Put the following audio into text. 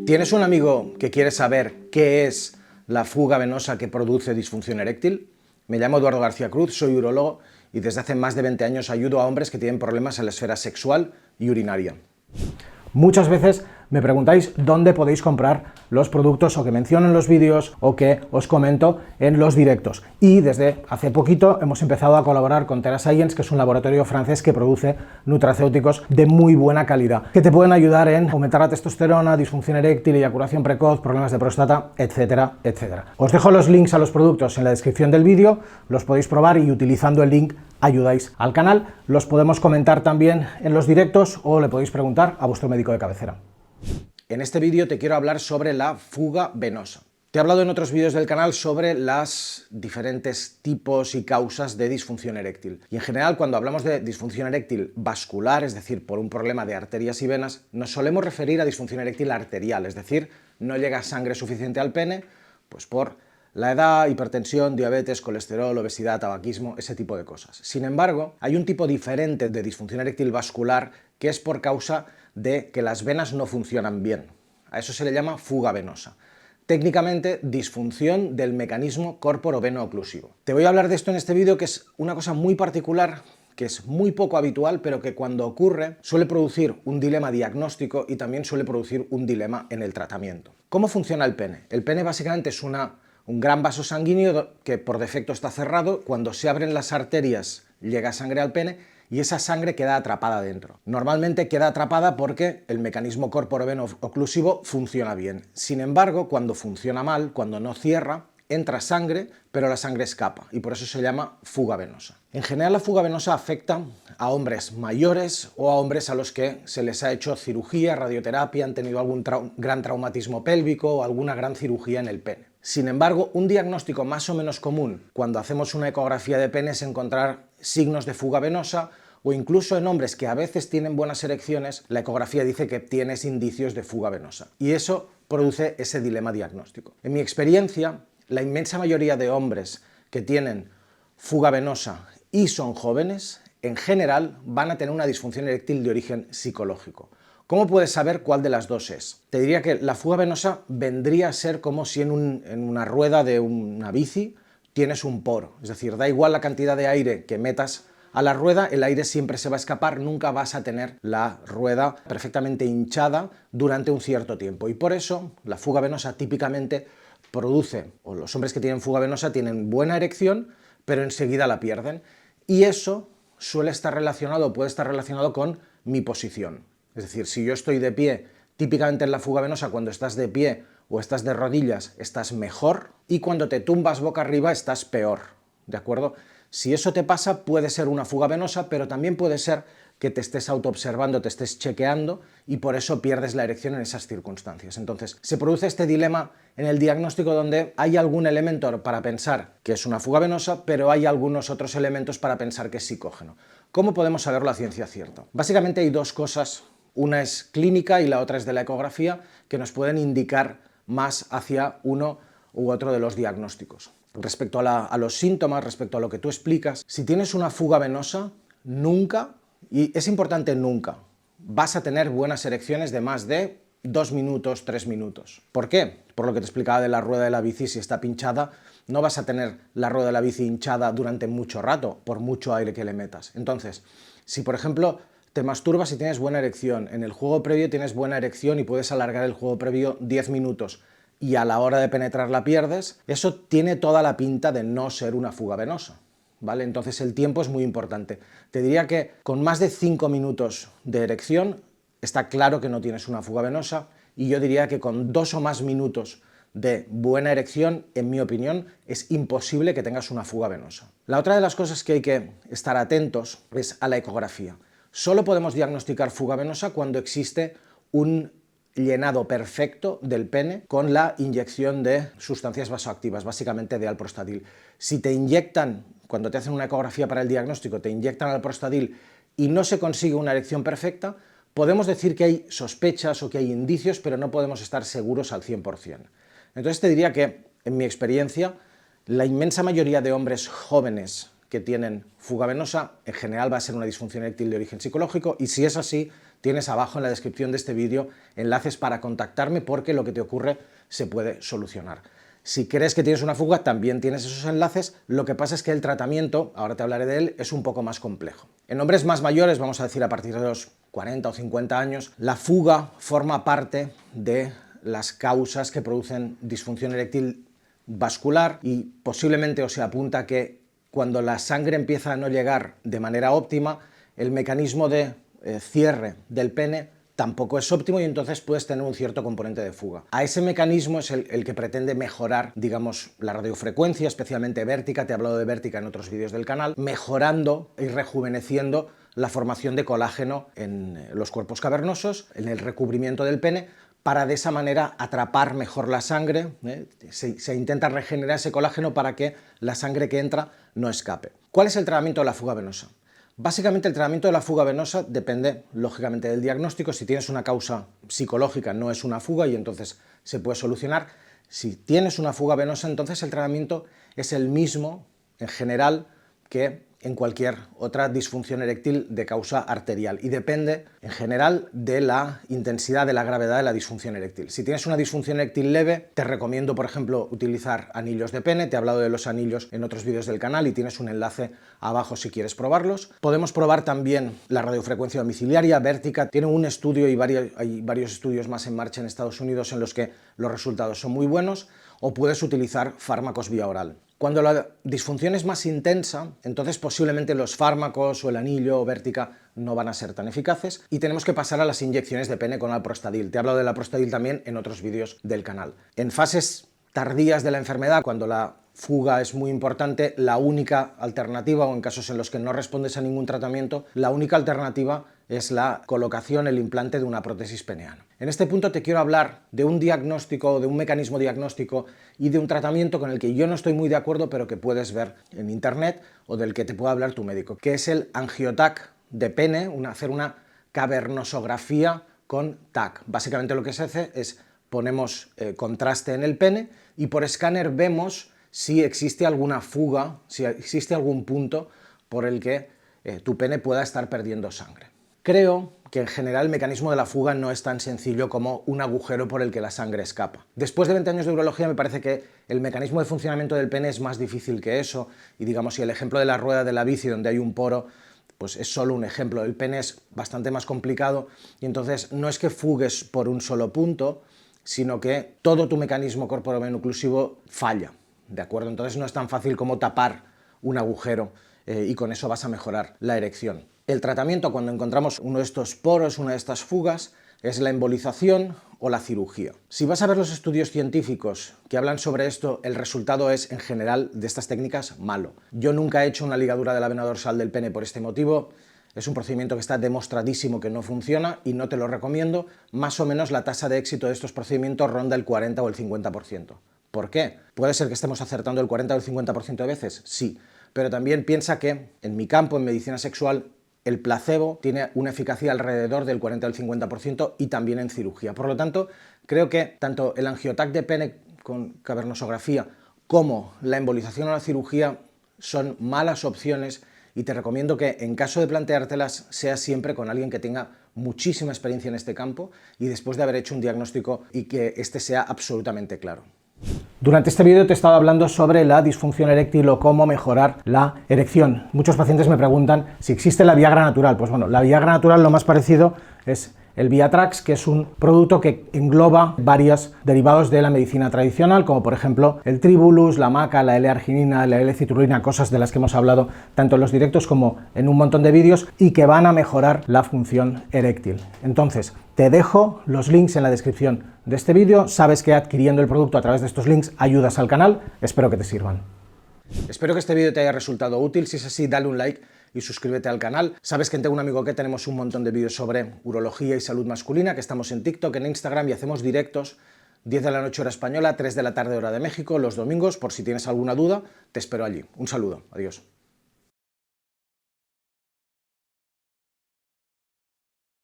¿Tienes un amigo que quiere saber qué es la fuga venosa que produce disfunción eréctil? Me llamo Eduardo García Cruz, soy urólogo y desde hace más de 20 años ayudo a hombres que tienen problemas en la esfera sexual y urinaria. Muchas veces me preguntáis dónde podéis comprar los productos o que menciono en los vídeos o que os comento en los directos. Y desde hace poquito hemos empezado a colaborar con TerraScience, que es un laboratorio francés que produce nutracéuticos de muy buena calidad, que te pueden ayudar en aumentar la testosterona, disfunción eréctil, eyaculación precoz, problemas de próstata, etcétera, etcétera. Os dejo los links a los productos en la descripción del vídeo, los podéis probar y utilizando el link ayudáis al canal. Los podemos comentar también en los directos o le podéis preguntar a vuestro médico de cabecera. En este vídeo te quiero hablar sobre la fuga venosa. Te he hablado en otros vídeos del canal sobre los diferentes tipos y causas de disfunción eréctil. Y en general, cuando hablamos de disfunción eréctil vascular, es decir, por un problema de arterias y venas, nos solemos referir a disfunción eréctil arterial, es decir, no llega sangre suficiente al pene, pues por la edad, hipertensión, diabetes, colesterol, obesidad, tabaquismo, ese tipo de cosas. Sin embargo, hay un tipo diferente de disfunción eréctil vascular que es por causa de que las venas no funcionan bien. A eso se le llama fuga venosa. Técnicamente, disfunción del mecanismo córporo-veno-oclusivo. Te voy a hablar de esto en este vídeo, que es una cosa muy particular, que es muy poco habitual, pero que cuando ocurre suele producir un dilema diagnóstico y también suele producir un dilema en el tratamiento. ¿Cómo funciona el pene? El pene básicamente es un gran vaso sanguíneo que por defecto está cerrado. Cuando se abren las arterias llega sangre al pene y esa sangre queda atrapada dentro. Normalmente queda atrapada porque el mecanismo córporo-veno-oclusivo funciona bien. Sin embargo, cuando funciona mal, cuando no cierra, entra sangre, pero la sangre escapa y por eso se llama fuga venosa. En general, la fuga venosa afecta a hombres mayores o a hombres a los que se les ha hecho cirugía, radioterapia, han tenido algún gran traumatismo pélvico o alguna gran cirugía en el pene. Sin embargo, un diagnóstico más o menos común cuando hacemos una ecografía de pene es encontrar signos de fuga venosa, o incluso en hombres que a veces tienen buenas erecciones, la ecografía dice que tienes indicios de fuga venosa. Y eso produce ese dilema diagnóstico. En mi experiencia, la inmensa mayoría de hombres que tienen fuga venosa y son jóvenes, en general van a tener una disfunción eréctil de origen psicológico. ¿Cómo puedes saber cuál de las dos es? Te diría que la fuga venosa vendría a ser como si en una rueda de una bici tienes un poro. Es decir, da igual la cantidad de aire que metas a la rueda, el aire siempre se va a escapar, nunca vas a tener la rueda perfectamente hinchada durante un cierto tiempo. Y por eso la fuga venosa típicamente produce, o los hombres que tienen fuga venosa tienen buena erección, pero enseguida la pierden. Y eso suele estar relacionado, puede estar relacionado con mi posición. Es decir, si yo estoy de pie, típicamente en la fuga venosa, cuando estás de pie o estás de rodillas, estás mejor, y cuando te tumbas boca arriba estás peor, ¿de acuerdo? Si eso te pasa, puede ser una fuga venosa, pero también puede ser que te estés autoobservando, te estés chequeando y por eso pierdes la erección en esas circunstancias. Entonces, se produce este dilema en el diagnóstico donde hay algún elemento para pensar que es una fuga venosa, pero hay algunos otros elementos para pensar que es psicógeno. ¿Cómo podemos saberlo a ciencia cierta? Básicamente hay dos cosas, una es clínica y la otra es de la ecografía, que nos pueden indicar más hacia uno u otro de los diagnósticos. Respecto a los síntomas, respecto a lo que tú explicas, si tienes una fuga venosa, nunca, y es importante nunca, vas a tener buenas erecciones de más de 2 minutos, 3 minutos. ¿Por qué? Por lo que te explicaba de la rueda de la bici, si está pinchada, no vas a tener la rueda de la bici hinchada durante mucho rato, por mucho aire que le metas. Entonces, si por ejemplo te masturbas y tienes buena erección, en el juego previo tienes buena erección y puedes alargar el juego previo 10 minutos, y a la hora de penetrar la pierdes, eso tiene toda la pinta de no ser una fuga venosa, ¿vale? Entonces el tiempo es muy importante. Te diría que con más de 5 minutos de erección está claro que no tienes una fuga venosa, y yo diría que con 2 o más minutos de buena erección, en mi opinión, es imposible que tengas una fuga venosa. La otra de las cosas que hay que estar atentos es a la ecografía. Solo podemos diagnosticar fuga venosa cuando existe un llenado perfecto del pene con la inyección de sustancias vasoactivas, básicamente de alprostadil. Si te inyectan, cuando te hacen una ecografía para el diagnóstico, te inyectan alprostadil y no se consigue una erección perfecta, podemos decir que hay sospechas o que hay indicios, pero no podemos estar seguros al 100%. Entonces te diría que, en mi experiencia, la inmensa mayoría de hombres jóvenes que tienen fuga venosa, en general va a ser una disfunción eréctil de origen psicológico, y si es así, tienes abajo en la descripción de este vídeo enlaces para contactarme porque lo que te ocurre se puede solucionar. Si crees que tienes una fuga, también tienes esos enlaces. Lo que pasa es que el tratamiento, ahora te hablaré de él, es un poco más complejo. En hombres más mayores, vamos a decir a partir de los 40 o 50 años, la fuga forma parte de las causas que producen disfunción eréctil vascular y posiblemente os se apunta que cuando la sangre empieza a no llegar de manera óptima, el mecanismo de cierre del pene tampoco es óptimo y entonces puedes tener un cierto componente de fuga. A ese mecanismo es el que pretende mejorar, digamos, la radiofrecuencia, especialmente vértica, te he hablado de vértica en otros vídeos del canal, mejorando y rejuveneciendo la formación de colágeno en los cuerpos cavernosos, en el recubrimiento del pene, para de esa manera atrapar mejor la sangre, se intenta regenerar ese colágeno para que la sangre que entra no escape. ¿Cuál es el tratamiento de la fuga venosa? Básicamente el tratamiento de la fuga venosa depende, lógicamente, del diagnóstico. Si tienes una causa psicológica no es una fuga y entonces se puede solucionar. Si tienes una fuga venosa, entonces el tratamiento es el mismo, en general, que en cualquier otra disfunción eréctil de causa arterial y depende, en general, de la intensidad, de la gravedad de la disfunción eréctil. Si tienes una disfunción eréctil leve, te recomiendo, por ejemplo, utilizar anillos de pene. Te he hablado de los anillos en otros vídeos del canal y tienes un enlace abajo si quieres probarlos. Podemos probar también la radiofrecuencia domiciliaria, vértica. Tiene un estudio y hay varios estudios más en marcha en Estados Unidos en los que los resultados son muy buenos, o puedes utilizar fármacos vía oral. Cuando la disfunción es más intensa, entonces posiblemente los fármacos o el anillo o vértica no van a ser tan eficaces y tenemos que pasar a las inyecciones de pene con alprostadil. Te he hablado del alprostadil también en otros vídeos del canal. En fases tardías de la enfermedad, cuando la fuga es muy importante, la única alternativa, o en casos en los que no respondes a ningún tratamiento, la única alternativa es la colocación, el implante de una prótesis peneana. En este punto te quiero hablar de un diagnóstico, de un mecanismo diagnóstico y de un tratamiento con el que yo no estoy muy de acuerdo, pero que puedes ver en internet o del que te pueda hablar tu médico, que es el angioTAC de pene, hacer una cavernosografía con TAC. Básicamente lo que se hace es ponemos contraste en el pene y por escáner vemos si existe alguna fuga, si existe algún punto por el que tu pene pueda estar perdiendo sangre. Creo que en general el mecanismo de la fuga no es tan sencillo como un agujero por el que la sangre escapa. Después de 20 años de urología me parece que el mecanismo de funcionamiento del pene es más difícil que eso y digamos si el ejemplo de la rueda de la bici donde hay un poro pues es solo un ejemplo, el pene es bastante más complicado y entonces no es que fugues por un solo punto, sino que todo tu mecanismo corporoveno-oclusivo falla, ¿de acuerdo? Entonces no es tan fácil como tapar un agujero y con eso vas a mejorar la erección. El tratamiento cuando encontramos uno de estos poros, una de estas fugas, es la embolización o la cirugía. Si vas a ver los estudios científicos que hablan sobre esto, el resultado es, en general, de estas técnicas, malo. Yo nunca he hecho una ligadura de la vena dorsal del pene por este motivo. Es un procedimiento que está demostradísimo que no funciona y no te lo recomiendo. Más o menos la tasa de éxito de estos procedimientos ronda el 40 o el 50%. ¿Por qué? ¿Puede ser que estemos acertando el 40 o el 50% de veces? Sí, pero también piensa que en mi campo, en medicina sexual, el placebo tiene una eficacia alrededor del 40 al 50% y también en cirugía. Por lo tanto, creo que tanto el angioTAC de pene con cavernosografía como la embolización o la cirugía son malas opciones y te recomiendo que en caso de planteártelas sea siempre con alguien que tenga muchísima experiencia en este campo y después de haber hecho un diagnóstico y que este sea absolutamente claro. Durante este vídeo te he estado hablando sobre la disfunción eréctil o cómo mejorar la erección. Muchos pacientes me preguntan si existe la Viagra natural. Pues bueno, la Viagra natural lo más parecido es el Viatrax, que es un producto que engloba varios derivados de la medicina tradicional, como por ejemplo el tribulus, la maca, la L-arginina, la L-citrulina, cosas de las que hemos hablado tanto en los directos como en un montón de vídeos y que van a mejorar la función eréctil. Entonces, te dejo los links en la descripción de este vídeo. Sabes que adquiriendo el producto a través de estos links ayudas al canal. Espero que te sirvan. Espero que este vídeo te haya resultado útil. Si es así, dale un like y suscríbete al canal. Sabes que en Tengo un Amigo Que tenemos un montón de vídeos sobre urología y salud masculina, que estamos en TikTok, en Instagram y hacemos directos 10 de la noche hora española, 3 de la tarde hora de México, los domingos. Por si tienes alguna duda, te espero allí. Un saludo. Adiós.